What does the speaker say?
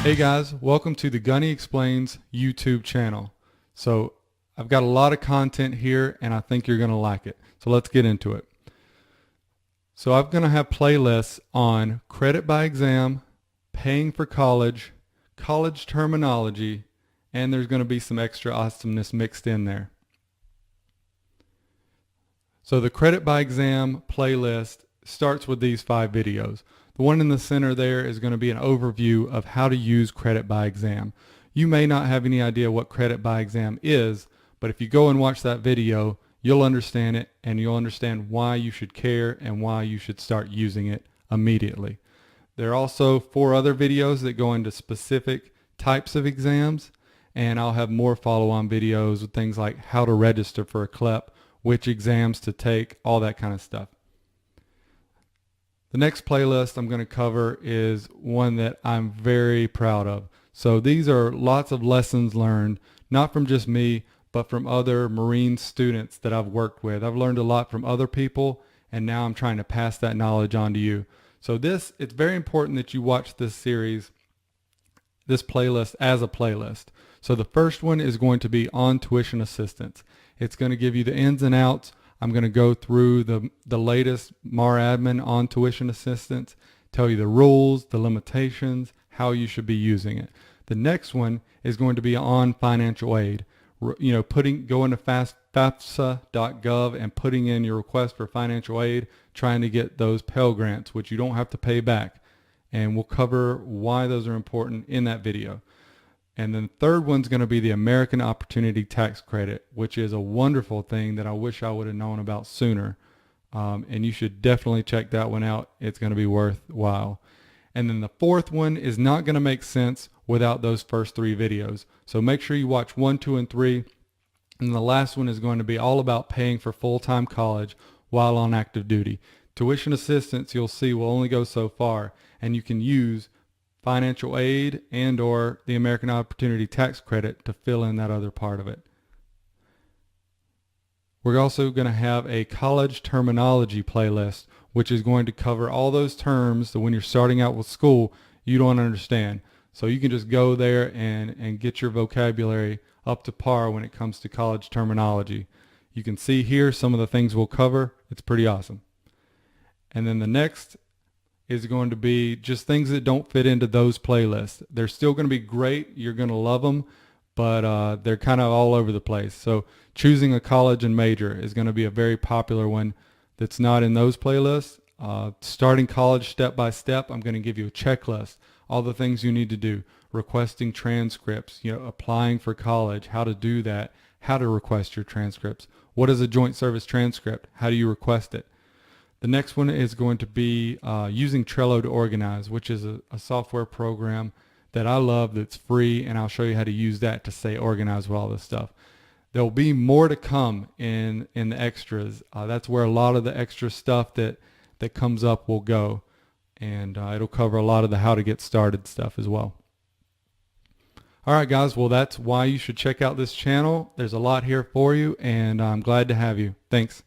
Hey guys, welcome to the Gunny Explains YouTube channel. So I've got a lot of content here and I think you're going to like it. So let's get into it. So I'm going to have playlists on credit by exam, paying for college, college terminology, and there's going to be some extra awesomeness mixed in there. So the credit by exam playlist starts with these 5 videos. The one in the center there is going to be an overview of how to use credit by exam. You may not have any idea what credit by exam is, but if you go and watch that video, you'll understand it and you'll understand why you should care and why you should start using it immediately. There are also 4 other videos that go into specific types of exams, and I'll have more follow-on videos with things like how to register for a CLEP, which exams to take, all that kind of stuff. The next playlist I'm going to cover is one that I'm very proud of. So these are lots of lessons learned, not from just me, but from other Marine students that I've worked with. I've learned a lot from other people, and now I'm trying to pass that knowledge on to you. So it's very important that you watch this series, this playlist as a playlist. So the first one is going to be on tuition assistance. It's going to give you the ins and outs. I'm going to go through the latest MAR admin on tuition assistance, tell you the rules, the limitations, how you should be using it. The next one is going to be on financial aid. Going to FAFSA.gov and putting in your request for financial aid, trying to get those Pell Grants, which you don't have to pay back. And we'll cover why those are important in that video. And then the third one's going to be the American Opportunity Tax Credit, which is a wonderful thing that I wish I would have known about sooner. And you should definitely check that one out. It's going to be worthwhile. And then the fourth one is not going to make sense without those first 3 videos. So make sure you watch 1, 2, and 3. And the last one is going to be all about paying for full-time college while on active duty. Tuition assistance, you'll see, will only go so far, and you can use financial aid and or the American Opportunity Tax Credit to fill in that other part of it. We're also going to have a college terminology playlist, which is going to cover all those terms that when you're starting out with school you don't understand. So you can just go there and get your vocabulary up to par when it comes to college terminology. You can see here some of the things we'll cover. It's pretty awesome. And then the next is going to be just things that don't fit into those playlists. They're still going to be great. You're going to love them, but they're kind of all over the place. So choosing a college and major is going to be a very popular one that's not in those playlists. Starting college step by step, I'm going to give you a checklist, all the things you need to do, requesting transcripts, applying for college, how to do that, how to request your transcripts. What is a joint service transcript? How do you request it? The next one is going to be using Trello to organize, which is a software program that I love that's free, and I'll show you how to use that to stay organized with all this stuff. There'll be more to come in the extras. That's where a lot of the extra stuff that comes up will go, and it'll cover a lot of the how to get started stuff as well. All right, guys, well, that's why you should check out this channel. There's a lot here for you, and I'm glad to have you. Thanks.